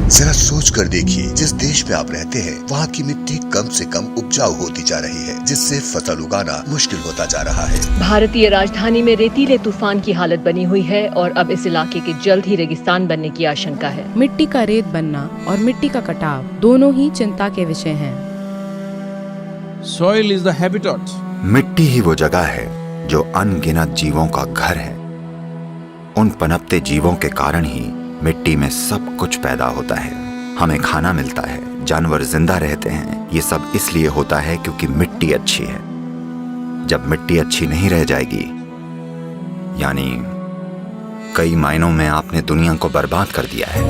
जरा सोच कर देखिए, जिस देश में आप रहते हैं वहाँ की मिट्टी कम से कम उपजाऊ होती जा रही है, जिससे फसल उगाना मुश्किल होता जा रहा है। भारतीय राजधानी में रेतीले तूफान की हालत बनी हुई है और अब इस इलाके के जल्द ही रेगिस्तान बनने की आशंका है। मिट्टी का रेत बनना और मिट्टी का कटाव दोनों ही चिंता के विषय हैं। Soil is the habitat. मिट्टी ही वो जगह है जो अनगिनत जीवों का घर है। उन पनपते जीवों के कारण ही मिट्टी में सब कुछ पैदा होता है। हमें खाना मिलता है, जानवर जिंदा रहते हैं। ये सब इसलिए होता है क्योंकि मिट्टी अच्छी है। जब मिट्टी अच्छी नहीं रह जाएगी, यानी कई मायनों में आपने दुनिया को बर्बाद कर दिया है।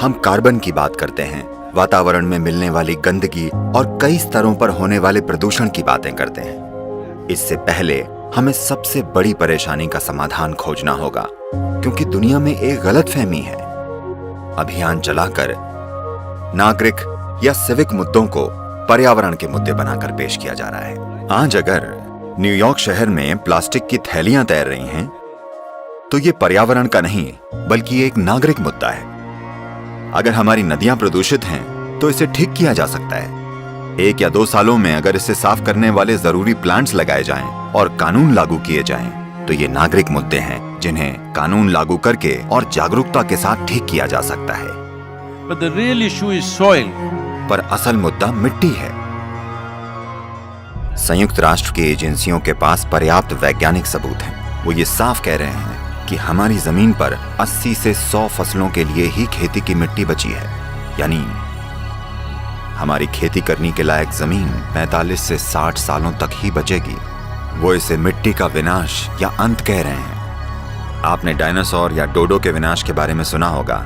हम कार्बन की बात करते हैं, वातावरण में मिलने वाली गंदगी और कई स्तरों पर होने वाले प्रदूषण की बातें करते हैं। इससे पहले हमें सबसे बड़ी परेशानी का समाधान खोजना होगा, क्योंकि दुनिया में एक गलतफहमी है। अभियान चलाकर नागरिक या सिविक मुद्दों को पर्यावरण के मुद्दे बनाकर पेश किया जा रहा है। आज अगर न्यूयॉर्क शहर में प्लास्टिक की थैलियां तैर रही हैं, तो ये पर्यावरण का नहीं बल्कि एक नागरिक मुद्दा है। अगर हमारी नदियां प्रदूषित हैं, तो इसे ठीक किया जा सकता है। 1 या 2 सालों में अगर इसे साफ करने वाले जरूरी प्लांट्स लगाए जाएं और कानून लागू किए जाएं, तो ये नागरिक मुद्दे हैं जिन्हें कानून लागू करके और जागरूकता के साथ ठीक किया जा सकता है। But the real issue is soil. पर असल मुद्दा मिट्टी है। संयुक्त राष्ट्र की एजेंसियों के पास पर्याप्त वैज्ञानिक सबूत हैं। वो ये साफ कह रहे हैं कि हमारी जमीन पर 80 से 100 फसलों के लिए ही खेती की मिट्टी बची है। यानी हमारी खेती करने के लायक जमीन 45 से 60 सालों तक ही बचेगी। वो इसे मिट्टी का विनाश या अंत कह रहे हैं। आपने डायनासोर या डोडो के विनाश के बारे में सुना होगा,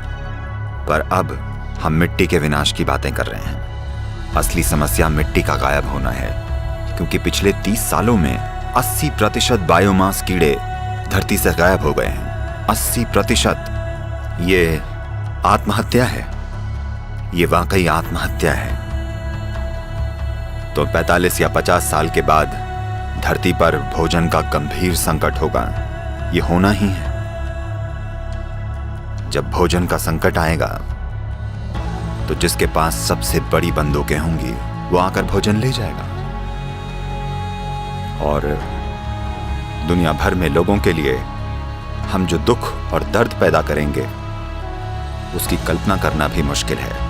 पर अब हम मिट्टी के विनाश की बातें कर रहे हैं। असली समस्या मिट्टी का गायब होना है, क्योंकि पिछले 30 सालों में 80% बायोमास कीड़े धरती से गायब हो गए हैं। 80%। ये आत्महत्या है। ये वाकई आत्महत्या है। तो 45 या 50 साल के बाद धरती पर भोजन का गंभीर संकट होगा। ये होना ही है। जब भोजन का संकट आएगा, तो जिसके पास सबसे बड़ी बंदूकें होंगी वो आकर भोजन ले जाएगा। और दुनिया भर में लोगों के लिए हम जो दुख और दर्द पैदा करेंगे, उसकी कल्पना करना भी मुश्किल है।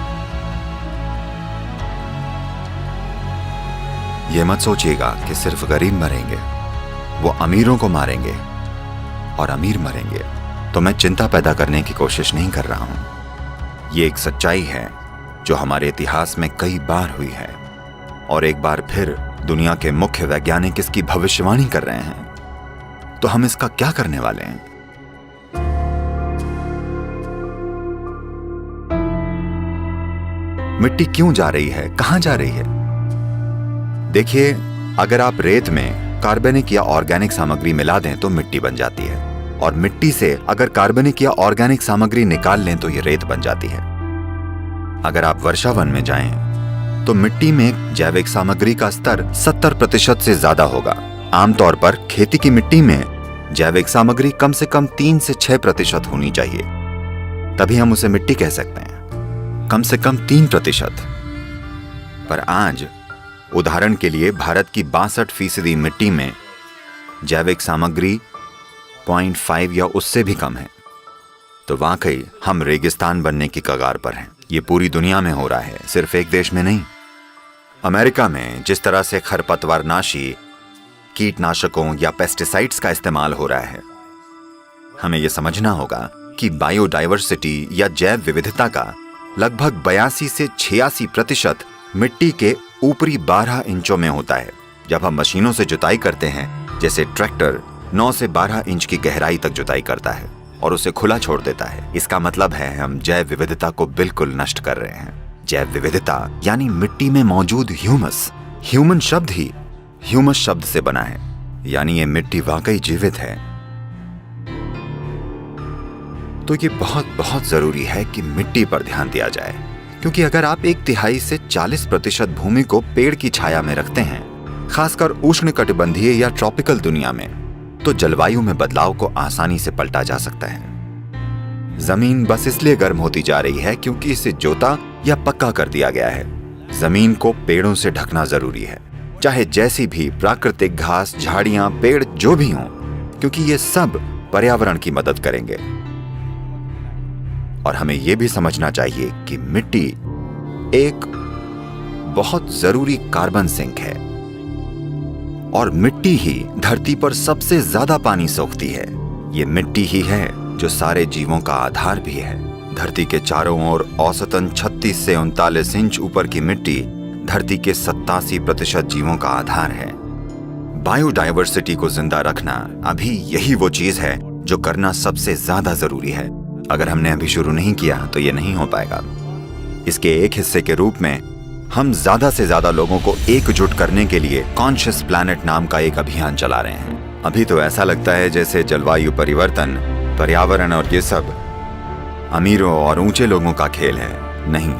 यह मत सोचिएगा कि सिर्फ गरीब मरेंगे, वो अमीरों को मारेंगे और अमीर मरेंगे। तो मैं चिंता पैदा करने की कोशिश नहीं कर रहा हूं। ये एक सच्चाई है जो हमारे इतिहास में कई बार हुई है, और एक बार फिर दुनिया के मुख्य वैज्ञानिक इसकी भविष्यवाणी कर रहे हैं। तो हम इसका क्या करने वाले हैं? मिट्टी क्यों जा रही है, कहां जा रही है? देखिए, अगर आप रेत में कार्बनिक या ऑर्गेनिक सामग्री मिला दें तो मिट्टी बन जाती है, और मिट्टी से अगर कार्बनिक या ऑर्गेनिक सामग्री निकाल लें तो ये रेत बन जाती है। अगर आप वर्षा वन में जाएं, तो मिट्टी में जैविक सामग्री का स्तर 70% से ज्यादा होगा। आमतौर पर खेती की मिट्टी में जैविक सामग्री कम से कम 3 से 6% होनी चाहिए, तभी हम उसे मिट्टी कह सकते हैं। कम से कम 3%। पर आज उदाहरण के लिए भारत की 62% मिट्टी में जैविक सामग्री 0.5 या उससे भी कम है। तो वाकई हम रेगिस्तान बनने की कगार पर हैं। ये पूरी दुनिया में हो रहा है, सिर्फ एक देश में नहीं। अमेरिका में जिस तरह से खरपतवारनाशी, कीटनाशकों या पेस्टिसाइड्स का इस्तेमाल हो रहा है, हमें यह समझना होगा कि बायोडाइवर्सिटी या जैव विविधता का लगभग 82 से 86% मिट्टी के ऊपरी 12 इंचों में होता है। जब हम मशीनों से जुताई करते हैं, जैसे ट्रैक्टर 9 से 12 इंच की गहराई तक जुताई करता है और उसे खुला छोड़ देता है, इसका मतलब है हम जैव विविधता को बिल्कुल नष्ट कर रहे हैं। जैव विविधता यानी मिट्टी में मौजूद ह्यूमस। ह्यूमन शब्द ही ह्यूमस शब्द से बना है, यानी ये मिट्टी वाकई जीवित है। तो ये बहुत बहुत जरूरी है कि मिट्टी पर ध्यान दिया जाए, क्योंकि अगर आप 1/3 से 40% भूमि को पेड़ की छाया में रखते हैं, खासकर उष्णकटिबंधीय या ट्रॉपिकल दुनिया में, तो जलवायु में बदलाव को आसानी से पलटा जा सकता है। जमीन बस इसलिए गर्म होती जा रही है क्योंकि इसे जोता या पक्का कर दिया गया है। जमीन को पेड़ों से ढकना जरूरी है, चाहे जैसी भी प्राकृतिक घास, झाड़ियां, पेड़ जो भी हों, क्योंकि ये सब पर्यावरण की मदद करेंगे। और हमें यह भी समझना चाहिए कि मिट्टी एक बहुत जरूरी कार्बन सिंक है और मिट्टी ही धरती पर सबसे ज्यादा पानी सोखती है। ये मिट्टी ही है जो सारे जीवों का आधार भी है। धरती के चारों ओर औसतन 36 से 39 इंच ऊपर की मिट्टी धरती के 87% जीवों का आधार है। बायोडायवर्सिटी को जिंदा रखना अभी यही वो चीज है जो करना सबसे ज्यादा जरूरी है। अगर हमने अभी शुरू नहीं किया तो ये नहीं हो पाएगा। इसके एक हिस्से के रूप में हम ज्यादा से ज्यादा लोगों को एकजुट करने के लिए कॉन्शियस प्लैनेट नाम का एक अभियान चला रहे हैं। अभी तो ऐसा लगता है जैसे जलवायु परिवर्तन, पर्यावरण और ये सब अमीरों और ऊंचे लोगों का खेल है। नहीं,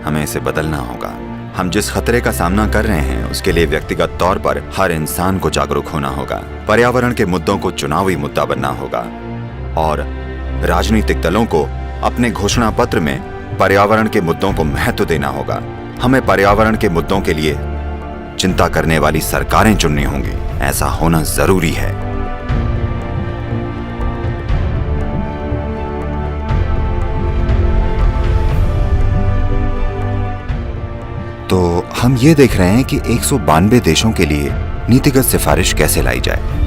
हमें इसे बदलना होगा। हम जिस खतरे का सामना कर रहे हैं उसके लिए व्यक्तिगत तौर पर हर इंसान को जागरूक होना होगा। पर्यावरण के मुद्दों को चुनावी मुद्दा बनना होगा और राजनीतिक दलों को अपने घोषणा पत्र में पर्यावरण के मुद्दों को महत्व देना होगा। हमें पर्यावरण के मुद्दों के लिए चिंता करने वाली सरकारें चुननी होंगी। ऐसा होना जरूरी है। तो हम ये देख रहे हैं कि 192 देशों के लिए नीतिगत सिफारिश कैसे लाई जाए।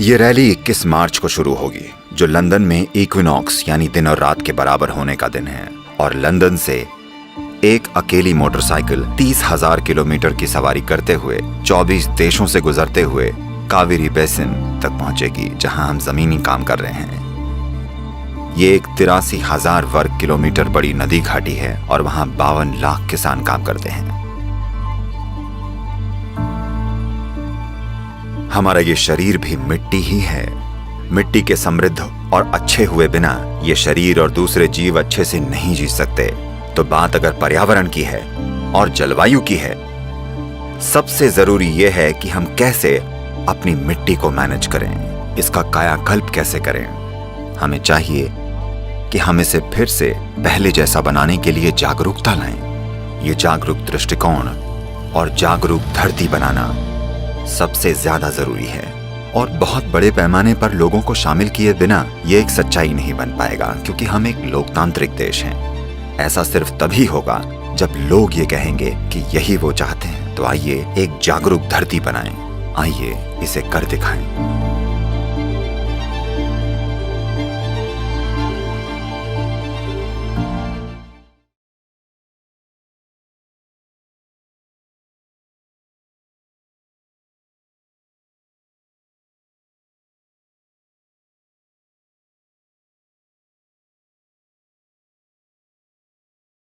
ये रैली 21 मार्च को शुरू होगी, जो लंदन में इक्विनॉक्स यानी दिन और रात के बराबर होने का दिन है। और लंदन से एक अकेली मोटरसाइकिल 30,000 किलोमीटर की सवारी करते हुए 24 देशों से गुजरते हुए कावेरी बेसिन तक पहुंचेगी, जहां हम जमीनी काम कर रहे हैं। ये एक 83,000 वर्ग किलोमीटर बड़ी नदी घाटी है और वहां 52 लाख किसान काम करते हैं। हमारा ये शरीर भी मिट्टी ही है। मिट्टी के समृद्ध और अच्छे हुए बिना ये शरीर और दूसरे जीव अच्छे से नहीं जी सकते। तो बात अगर पर्यावरण की है और जलवायु की है, सबसे जरूरी ये है कि हम कैसे अपनी मिट्टी को मैनेज करें, इसका कायाकल्प कैसे करें। हमें चाहिए कि हम इसे फिर से पहले जैसा बनाने के लिए जागरूकता लाएं। ये जागरूक दृष्टिकोण और जागरूक धरती बनाना सबसे ज्यादा जरूरी है। और बहुत बड़े पैमाने पर लोगों को शामिल किए बिना ये एक सच्चाई नहीं बन पाएगा, क्योंकि हम एक लोकतांत्रिक देश हैं। ऐसा सिर्फ तभी होगा जब लोग ये कहेंगे कि यही वो चाहते हैं। तो आइए एक जागरूक धरती बनाएं, आइए इसे कर दिखाएं।